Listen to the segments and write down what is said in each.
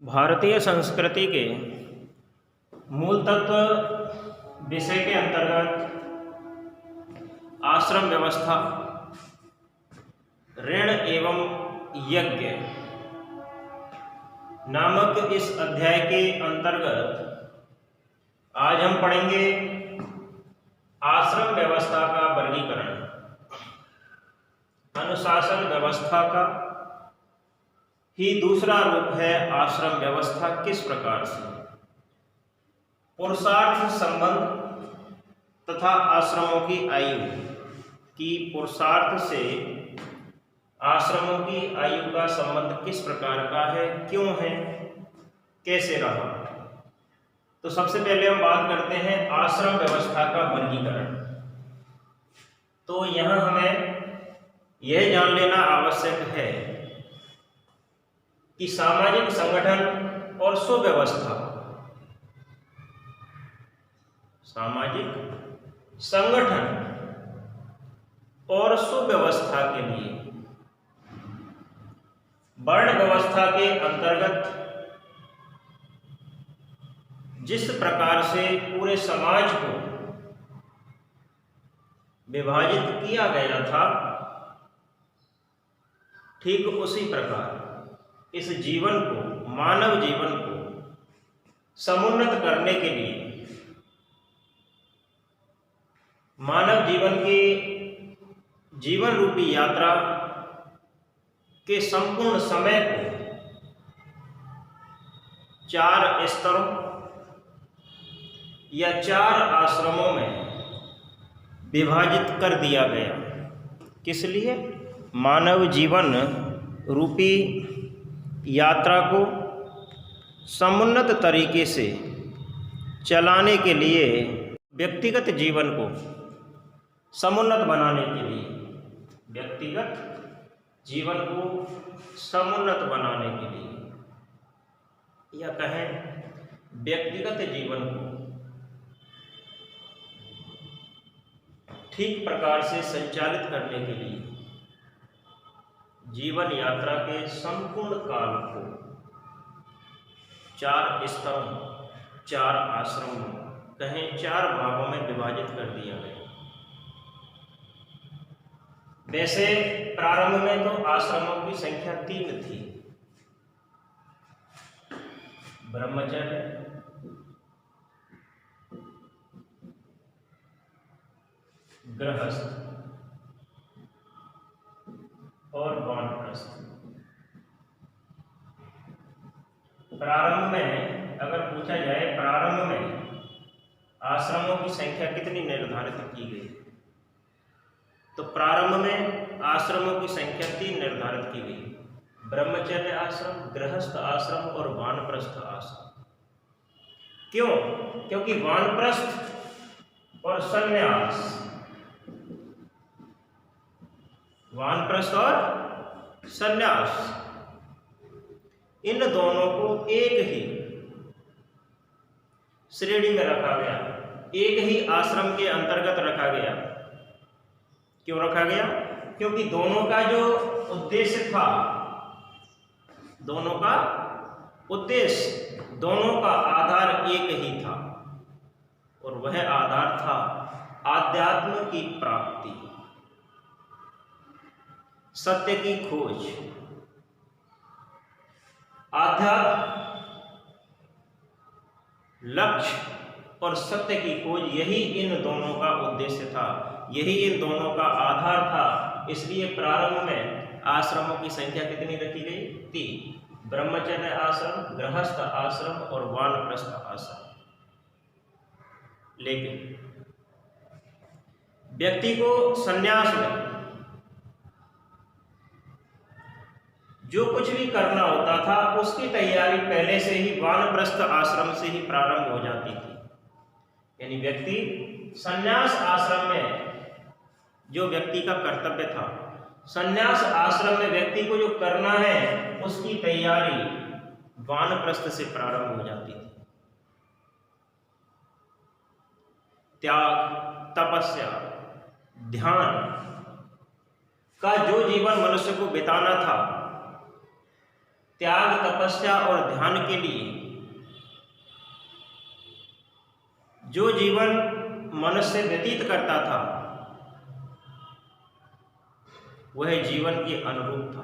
भारतीय संस्कृति के मूल तत्व विषय के अंतर्गत आश्रम व्यवस्था, ऋण एवं यज्ञ नामक इस अध्याय के अंतर्गत आज हम पढ़ेंगे आश्रम व्यवस्था का वर्गीकरण। अनुशासन व्यवस्था का ही दूसरा रूप है आश्रम व्यवस्था। किस प्रकार से पुरुषार्थ संबंध तथा आश्रमों की आयु की पुरुषार्थ से आश्रमों की आयु का संबंध किस प्रकार का है, क्यों है, कैसे रहा। तो सबसे पहले हम बात करते हैं आश्रम व्यवस्था का वर्गीकरण। तो यहां हमें यह जान लेना आवश्यक है कि सामाजिक संगठन और सुव्यवस्था, सामाजिक संगठन और सुव्यवस्था के लिए वर्ण व्यवस्था के अंतर्गत जिस प्रकार से पूरे समाज को विभाजित किया गया था, ठीक उसी प्रकार इस जीवन को, मानव जीवन को समुन्नत करने के लिए, मानव जीवन के जीवन रूपी यात्रा के संपूर्ण समय को 4 स्तरों या 4 आश्रमों में विभाजित कर दिया गया। किस लिए? मानव जीवन रूपी यात्रा को समुन्नत तरीके से चलाने के लिए, व्यक्तिगत जीवन को समुन्नत बनाने के लिए, व्यक्तिगत जीवन को समुन्नत बनाने के लिए, या कहें व्यक्तिगत जीवन को ठीक प्रकार से संचालित करने के लिए जीवन यात्रा के संपूर्ण काल को 4 स्तरों, 4 आश्रमों, कहें 4 भागों में विभाजित कर दिया गया। वैसे प्रारंभ में तो आश्रमों की संख्या 3 थी। ब्रह्मचर्य, गृहस्थ और वानप्रस्थ। प्रारंभ में अगर पूछा जाए, प्रारंभ में आश्रमों की संख्या कितनी निर्धारित की गई, तो प्रारंभ में आश्रमों की संख्या 3 निर्धारित की गई। ब्रह्मचर्य आश्रम, गृहस्थ आश्रम और वानप्रस्थ आश्रम। क्यों? क्योंकि वानप्रस्थ और सन्यास, वानप्रस्थ और सन्यास, इन दोनों को एक ही श्रेणी में रखा गया, एक ही आश्रम के अंतर्गत रखा गया। क्यों रखा गया? क्योंकि दोनों का जो उद्देश्य था, दोनों का उद्देश्य, दोनों का आधार एक ही था, और वह आधार था आध्यात्म की प्राप्ति, सत्य की खोज। आध्यात्म, लक्ष्य और सत्य की खोज, यही इन दोनों का उद्देश्य था, यही इन दोनों का आधार था। इसलिए प्रारंभ में आश्रमों की संख्या कितनी रखी गई? 3। ब्रह्मचर्य आश्रम, गृहस्थ आश्रम और वानप्रस्थ आश्रम। लेकिन व्यक्ति को संन्यास में जो कुछ भी करना होता था, उसकी तैयारी पहले से ही वानप्रस्थ आश्रम से ही प्रारंभ हो जाती थी। यानी व्यक्ति संन्यास आश्रम में जो व्यक्ति का कर्तव्य था, संन्यास आश्रम में व्यक्ति को जो करना है, उसकी तैयारी वानप्रस्थ से प्रारंभ हो जाती थी। त्याग, तपस्या, ध्यान का जो जीवन मनुष्य को बिताना था, त्याग, तपस्या और ध्यान के लिए जो जीवन मनुष्य व्यतीत करता था वह जीवन के अनुरूप था।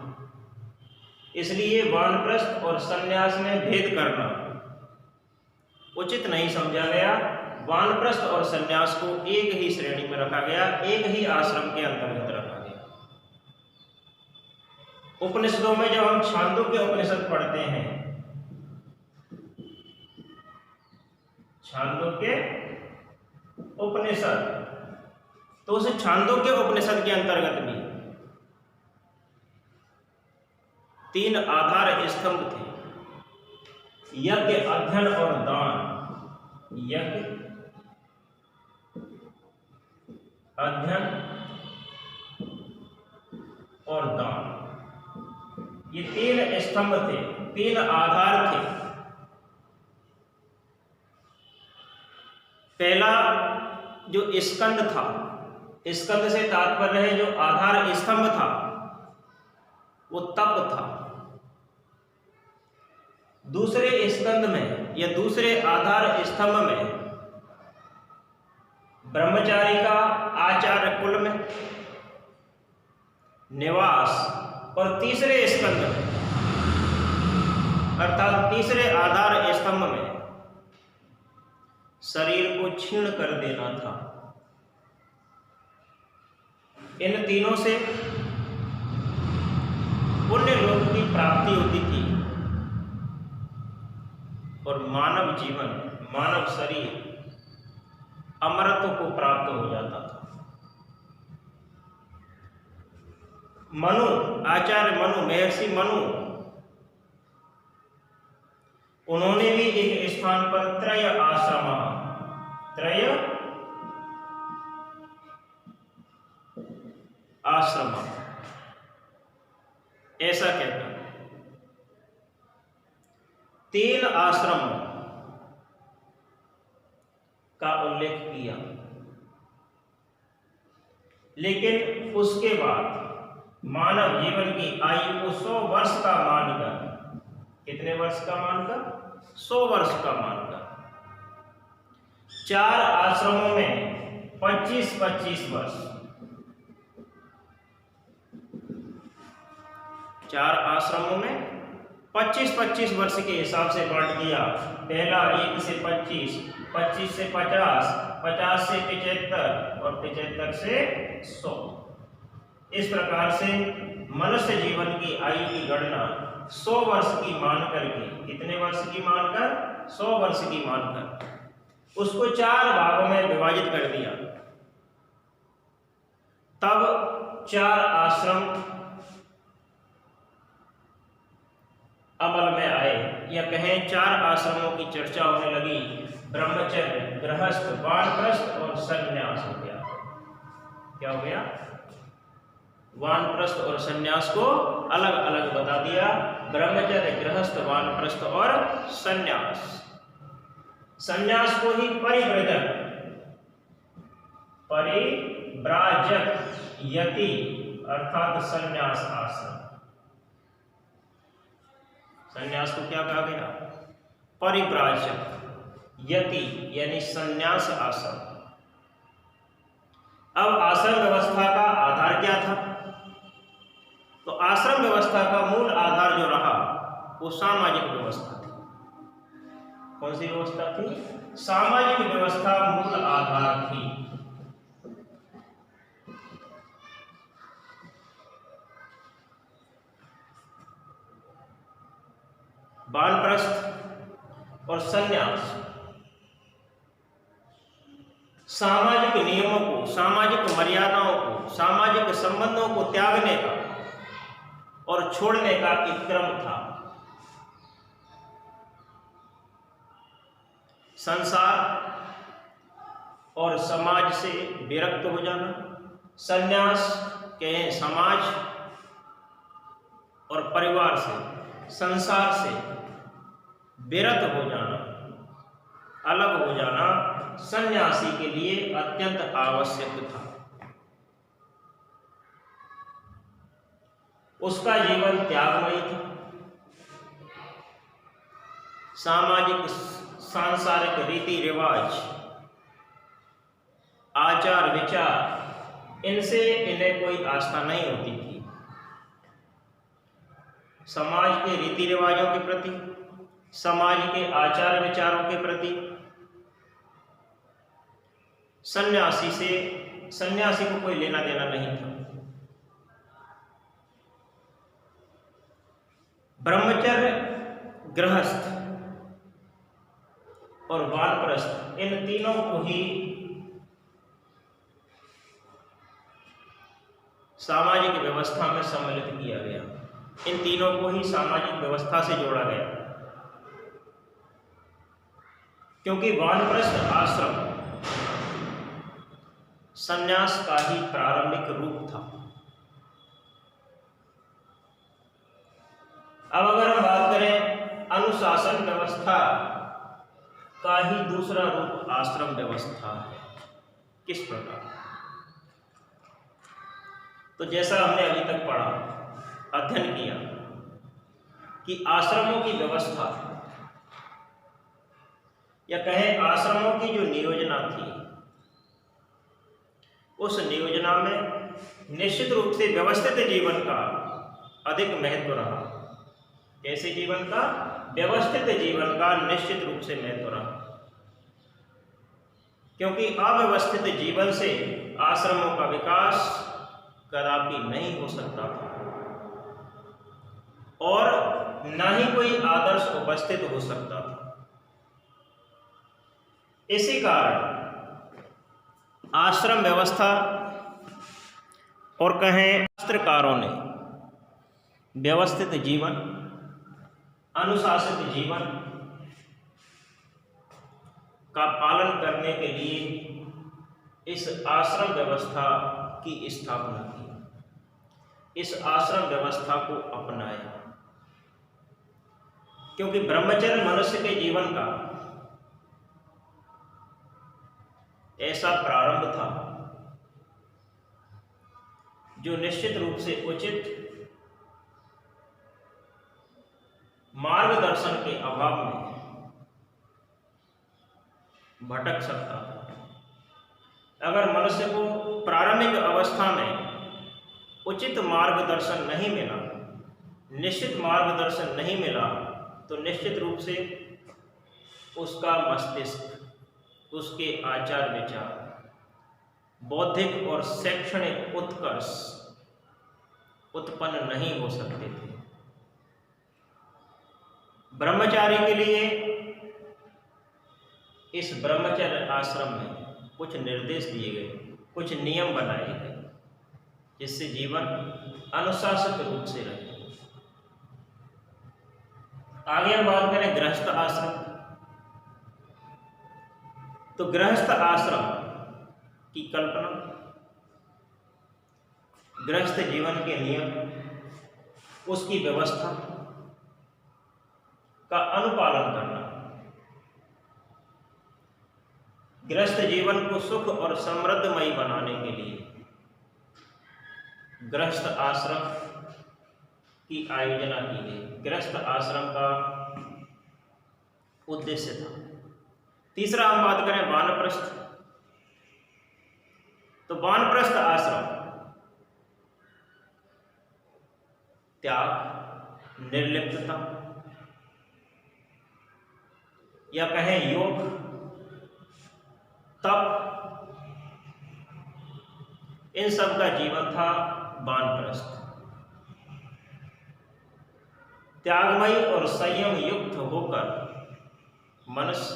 इसलिए वानप्रस्थ और संन्यास में भेद करना उचित नहीं समझा गया। वानप्रस्थ और संन्यास को एक ही श्रेणी में रखा गया, एक ही आश्रम के अंतर्गत रखा गया। उपनिषदों में जब हम छांदोग्य उपनिषद पढ़ते हैं, छांदोग्य उपनिषद, तो उस छांदोग्य उपनिषद के अंतर्गत भी 3 आधार स्तंभ थे, यज्ञ, अध्ययन और दान। यज्ञ, अध्ययन और दान, ये 3 स्तंभ थे, 3 आधार थे। पहला जो स्कंद था, स्कंद से तात्पर्य है जो आधार स्तंभ था, वो तप था। दूसरे स्कंद में या दूसरे आधार स्तंभ में ब्रह्मचारी का आचार्य कुल में निवास, और तीसरे स्कंद में अर्थात तीसरे आधार स्तंभ में शरीर को क्षीण कर देना था। इन तीनों से पुण्य लोक की प्राप्ति होती थी और मानव जीवन, मानव शरीर अमरत्व को प्राप्त हो जाता था। मनु, आचार्य मनु, महर्षि मनु, उन्होंने भी एक स्थान पर त्रय आश्रम, त्रय आश्रम ऐसा कहता है। 3 आश्रम का उल्लेख किया, लेकिन उसके बाद मानव जीवन की आयु को 100 वर्ष का मानकर, कितने वर्ष का मानकर? 100 वर्ष का मानकर 4 आश्रमों में 25-25 वर्ष, 4 आश्रमों में 25-25 वर्ष के हिसाब से बांट दिया। पहला 1 से 25, 25 से 50, 50 से 75 और 75 से 100। इस प्रकार से मनुष्य जीवन की आयु की गणना 100 वर्ष की मान करके, कितने वर्ष की मानकर? 100 वर्ष की मानकर उसको 4 भागों में विभाजित कर दिया। तब 4 आश्रम अमल में आए, या कहें 4 आश्रमों की चर्चा होने लगी। ब्रह्मचर्य, गृहस्थ, वानप्रस्थ और संन्यास हो गया। क्या हो गया? वानप्रस्थ और संन्यास को अलग अलग बता दिया। ब्रह्मचर्य, गृहस्थ, वानप्रस्थ और संन्यास। संन्यास को ही परिव्रजक, परिव्राजक, यति अर्थात संन्यास आश्रम, संन्यास को क्या कहा गया? परिव्राजक, यति यानी संन्यास आश्रम। अब आश्रम व्यवस्था का आधार क्या था? तो आश्रम व्यवस्था का मूल आधार जो रहा वो सामाजिक व्यवस्था थी। कौन सी व्यवस्था थी? सामाजिक व्यवस्था मूल आधार थी। वानप्रस्थ और संन्यास सामाजिक नियमों को, सामाजिक मर्यादाओं को, सामाजिक संबंधों को त्यागने का और छोड़ने का एक क्रम था। संसार और समाज से विरक्त हो जाना, संन्यास कहें समाज और परिवार से, संसार से विरत हो जाना, अलग हो जाना सन्यासी के लिए अत्यंत आवश्यक था। उसका जीवन त्यागमयी था। सामाजिक सांसारिक रीति रिवाज, आचार विचार, इनसे इन्हें कोई आस्था नहीं होती थी। समाज के रीति रिवाजों के प्रति, समाज के आचार विचारों के प्रति सन्यासी को कोई लेना देना नहीं था। ब्रह्मचर्य, गृहस्थ और वानप्रस्थ, इन तीनों को ही सामाजिक व्यवस्था में सम्मिलित किया गया। इन तीनों को ही सामाजिक व्यवस्था से जोड़ा गया, क्योंकि वानप्रस्थ आश्रम संन्यास का ही प्रारंभिक रूप था। अब अगर हम बात करें अनुशासन व्यवस्था का ही दूसरा रूप आश्रम व्यवस्था है। किस प्रकार? तो जैसा हमने अभी तक पढ़ा, अध्ययन किया कि आश्रमों की व्यवस्था या कहें आश्रमों की जो नियोजना थी, उस नियोजना में निश्चित रूप से व्यवस्थित जीवन का अधिक महत्व रहा। कैसे जीवन का? व्यवस्थित जीवन का निश्चित रूप से महत्व रहा, क्योंकि अव्यवस्थित जीवन से आश्रमों का विकास कदापि नहीं हो सकता था और न ही कोई आदर्श उपस्थित हो सकता था। इसी कारण आश्रम व्यवस्था और कहें शास्त्रकारों ने व्यवस्थित जीवन, अनुशासित जीवन का पालन करने के लिए इस आश्रम व्यवस्था की स्थापना की, इस आश्रम व्यवस्था को अपनाया। क्योंकि ब्रह्मचर्य मनुष्य के जीवन का ऐसा प्रारंभ था जो निश्चित रूप से उचित मार्गदर्शन के अभाव में भटक सकता था। अगर मनुष्य को प्रारंभिक अवस्था में उचित मार्गदर्शन नहीं मिला, निश्चित मार्गदर्शन नहीं मिला, तो निश्चित रूप से उसका मस्तिष्क, उसके आचार विचार, बौद्धिक और शैक्षणिक उत्कर्ष उत्पन्न नहीं हो सकते थे। ब्रह्मचारी के लिए इस ब्रह्मचर्य आश्रम में कुछ निर्देश दिए गए, कुछ नियम बनाए गए, जिससे जीवन अनुशासित रूप से रहे। आगे हम बात करें गृहस्थ आश्रम। तो गृहस्थ आश्रम की कल्पना, गृहस्थ जीवन के नियम, उसकी व्यवस्था का अनुपालन करना, गृहस्थ जीवन को सुख और समृद्धमयी बनाने के लिए गृहस्थ आश्रम की आयोजना की गई। गृहस्थ आश्रम का उद्देश्य था। तीसरा हम बात करें वानप्रस्थ। तो वानप्रस्थ आश्रम त्याग, निर्लिप्तता या कहें योग, तप, इन सब का जीवन था वानप्रस्थ। त्यागमयी और संयम युक्त होकर मनुष्य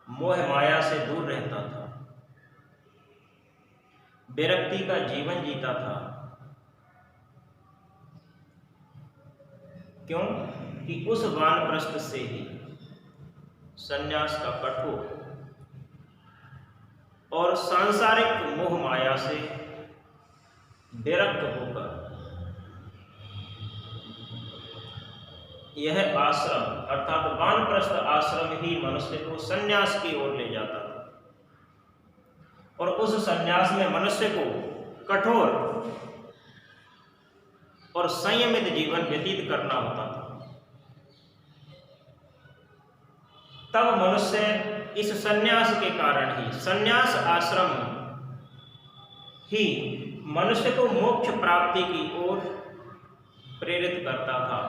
मोह माया से दूर रहता था, विरक्ति का जीवन जीता था। क्यों? कि उस वानप्रस्थ से ही संन्यास का कठोर और सांसारिक मोह माया से विरक्त होकर यह आश्रम अर्थात वानप्रस्थ आश्रम ही मनुष्य को संन्यास की ओर ले जाता था और उस संन्यास में मनुष्य को कठोर और संयमित जीवन व्यतीत करना होता था। तब मनुष्य इस संन्यास के कारण ही, संन्यास आश्रम ही मनुष्य को मोक्ष प्राप्ति की ओर प्रेरित करता था।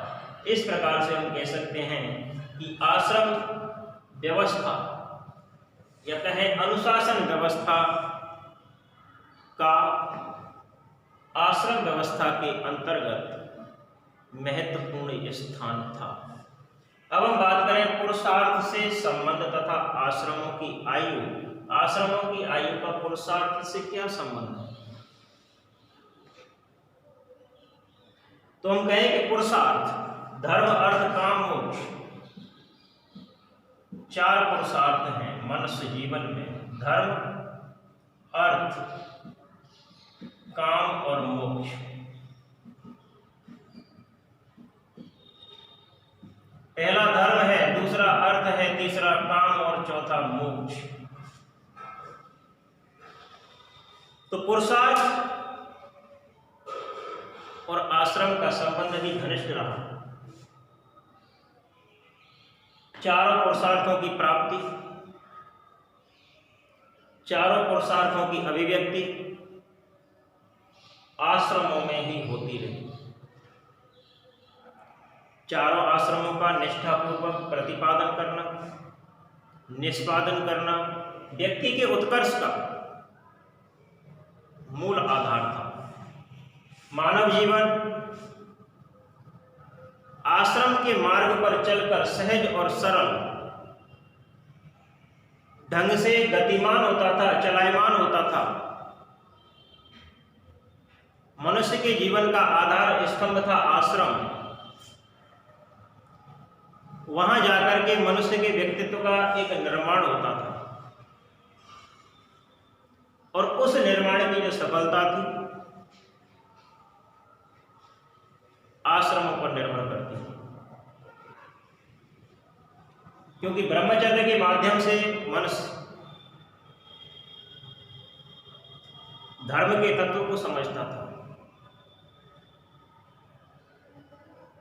इस प्रकार से हम कह सकते हैं कि आश्रम व्यवस्था या कहें अनुशासन व्यवस्था का आश्रम व्यवस्था के अंतर्गत महत्वपूर्ण स्थान था। अब हम बात करें पुरुषार्थ से संबंध तथा आश्रमों की आयु। आश्रमों की आयु का पुरुषार्थ से क्या संबंध है? तो हम कहें कि पुरुषार्थ धर्म अर्थ काम मोक्ष, 4 पुरुषार्थ हैं मनुष्य जीवन में। धर्म, अर्थ, काम और मोक्ष। पहला धर्म है, दूसरा अर्थ है, तीसरा काम और चौथा मोक्ष। तो पुरुषार्थ और आश्रम का संबंध भी घनिष्ठ रहा। चारों पुरुषार्थों की प्राप्ति, चारों पुरुषार्थों की अभिव्यक्ति आश्रमों में ही होती रही। चारों आश्रमों का निष्ठापूर्वक प्रतिपादन करना, निष्पादन करना व्यक्ति के उत्कर्ष का मूल आधार था। मानव जीवन आश्रम के मार्ग पर चलकर सहज और सरल ढंग से गतिमान होता था, चलायमान होता था। मनुष्य के जीवन का आधार स्तंभ था आश्रम। वहां जाकर के मनुष्य के व्यक्तित्व का एक निर्माण होता था और उस निर्माण की जो सफलता थी आश्रमों पर निर्भर करती थी, क्योंकि ब्रह्मचर्य के माध्यम से मनुष्य धर्म के तत्व को समझता था,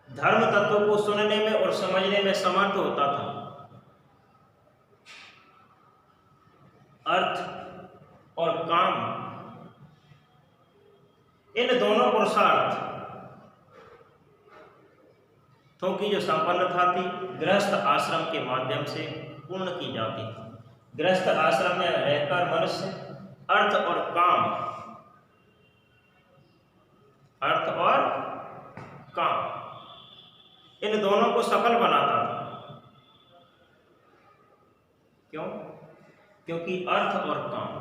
धर्म तत्व को सुनने में और समझने में समर्थ होता था। अर्थ और काम, इन दोनों पुरुषार्थ तो की जो संपन्नता थी गृहस्थ आश्रम के माध्यम से पूर्ण की जाती थी। गृहस्थ आश्रम में रहकर मनुष्य अर्थ और काम, अर्थ और काम इन दोनों को सफल बनाता था। क्यों? क्योंकि अर्थ और काम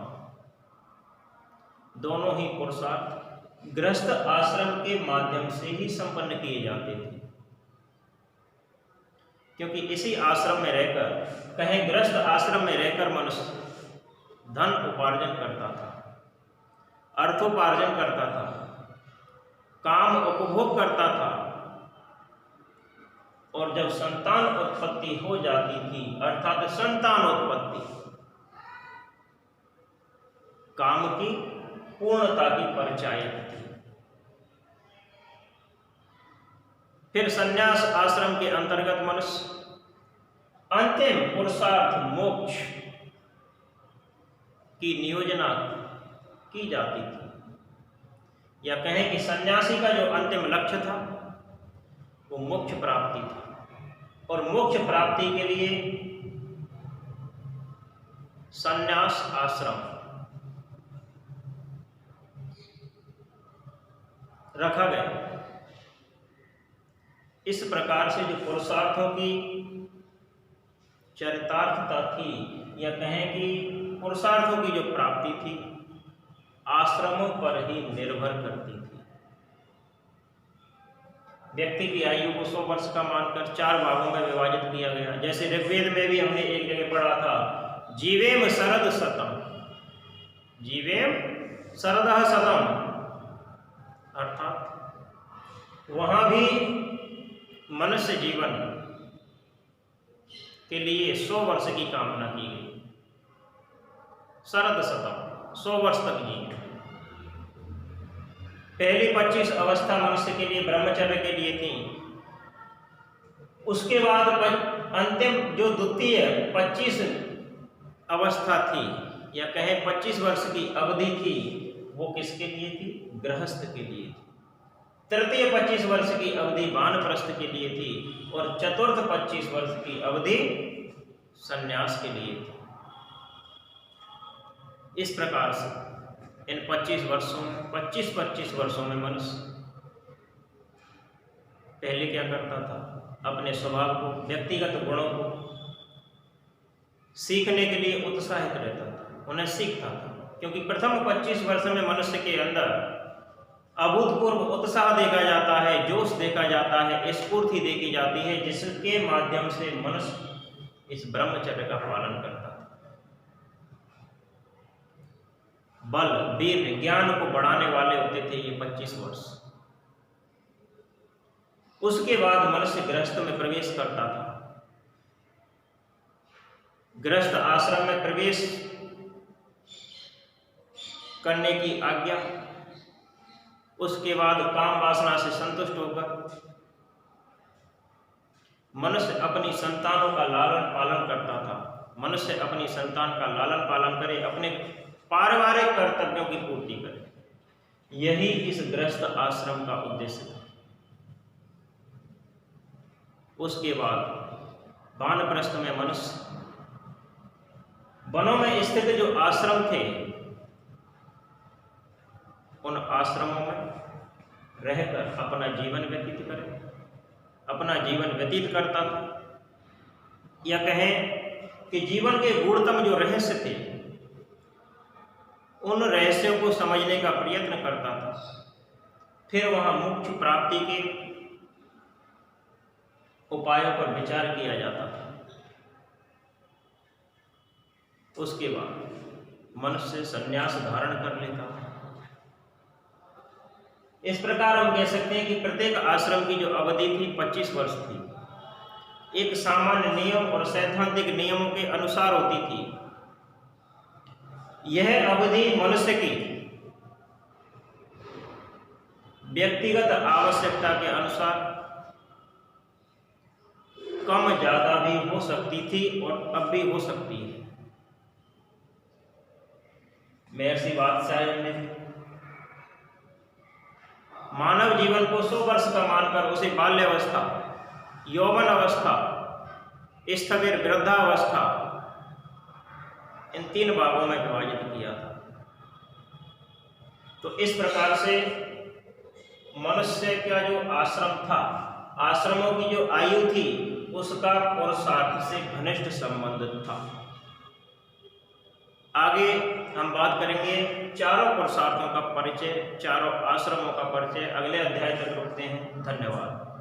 दोनों ही पुरुषार्थ गृहस्थ आश्रम के माध्यम से ही संपन्न किए जाते थे। क्योंकि इसी आश्रम में रहकर, कहें गृहस्थ आश्रम में रहकर मनुष्य धन उपार्जन करता था, अर्थोपार्जन करता था, काम उपभोग करता था और जब संतान उत्पत्ति हो जाती थी अर्थात संतानोत्पत्ति, काम की पूर्णता की परिचायक थी। फिर संन्यास आश्रम के अंतर्गत मनुष्य अंतिम पुरुषार्थ मोक्ष की नियोजना की जाती थी, या कहें कि सन्यासी का जो अंतिम लक्ष्य था वो मोक्ष प्राप्ति था, और मोक्ष प्राप्ति के लिए संन्यास आश्रम रखा गया। इस प्रकार से जो पुरुषार्थों की चरितार्थता थी, या कहें कि पुरुषार्थों की जो प्राप्ति थी आश्रमों पर ही निर्भर करती थी। व्यक्ति की आयु को 100 वर्ष का मानकर 4 भागों में विभाजित किया गया। जैसे ऋग्वेद में भी हमने एक जगह पढ़ा था, जीवेम शरद शतम, जीवेम शरदः शतम, अर्थात वहां भी मनुष्य जीवन के लिए 100 वर्ष की कामना की गई। शरद शतम, 100 वर्ष तक जी। पहली 25 अवस्था मनुष्य के लिए ब्रह्मचर्य के लिए थी, उसके बाद अंतिम जो द्वितीय 25 अवस्था थी या कहें 25 वर्ष की अवधि थी, वो किसके लिए थी? गृहस्थ के लिए थी। तृतीय 25 वर्ष की अवधि वानप्रस्थ के लिए थी और चतुर्थ 25 वर्ष की अवधि संन्यास के लिए थी। इस प्रकार से इन 25 वर्षों में मनुष्य पहले क्या करता था? अपने स्वभाव को, व्यक्तिगत गुणों को सीखने के लिए उत्साहित रहता था, उन्हें सीखता था। क्योंकि प्रथम 25 वर्ष में मनुष्य के अंदर अभूतपूर्व उत्साह देखा जाता है, जोश देखा जाता है, स्फूर्ति देखी जाती है, जिसके माध्यम से मनुष्य इस ब्रह्मचर्य का पालन करता है। बल, वीर, ज्ञान को बढ़ाने वाले होते थे ये 25 वर्ष। उसके बाद मनुष्य गृहस्थ में प्रवेश करता था। गृहस्थ आश्रम में प्रवेश करने की आज्ञा, उसके बाद काम वासना से संतुष्ट होकर मनुष्य अपनी संतानों का लालन पालन करता था। मनुष्य अपनी संतान का लालन पालन करे, अपने पारिवारिक कर्तव्यों की पूर्ति करे। यही इस गृहस्थ आश्रम का उद्देश्य था। उसके बाद वानप्रस्थ में मनुष्य वनों में स्थित जो आश्रम थे, उन आश्रमों में रहकर अपना जीवन व्यतीत करे, अपना जीवन व्यतीत करता था। या कहें कि जीवन के गूढ़तम जो रहस्य थे, उन रहस्यों को समझने का प्रयत्न करता था। फिर वहां मोक्ष प्राप्ति के उपायों पर विचार किया जाता था। उसके बाद मनुष्य संन्यास धारण कर लेता था। इस प्रकार हम कह सकते हैं कि प्रत्येक आश्रम की जो अवधि थी 25 वर्ष थी, एक सामान्य नियम और सैद्धांतिक नियमों के अनुसार होती थी। यह अवधि मनुष्य की व्यक्तिगत आवश्यकता के अनुसार कम ज्यादा भी हो सकती थी और अब भी हो सकती है। महर्षि वात्स्यायन ने मानव जीवन को 100 वर्ष का मानकर उसे बाल्यावस्था, यौवन अवस्था, स्थविर वृद्धावस्था, इन 3 भागों में विभाजित किया था। तो इस प्रकार से मनुष्य का जो आश्रम था, आश्रमों की जो आयु थी, उसका पुरुषार्थ से घनिष्ठ संबंध था। आगे हम बात करेंगे चारों पुरुषार्थों का परिचय, चारों आश्रमों का परिचय। अगले अध्याय तक रुकते हैं। धन्यवाद।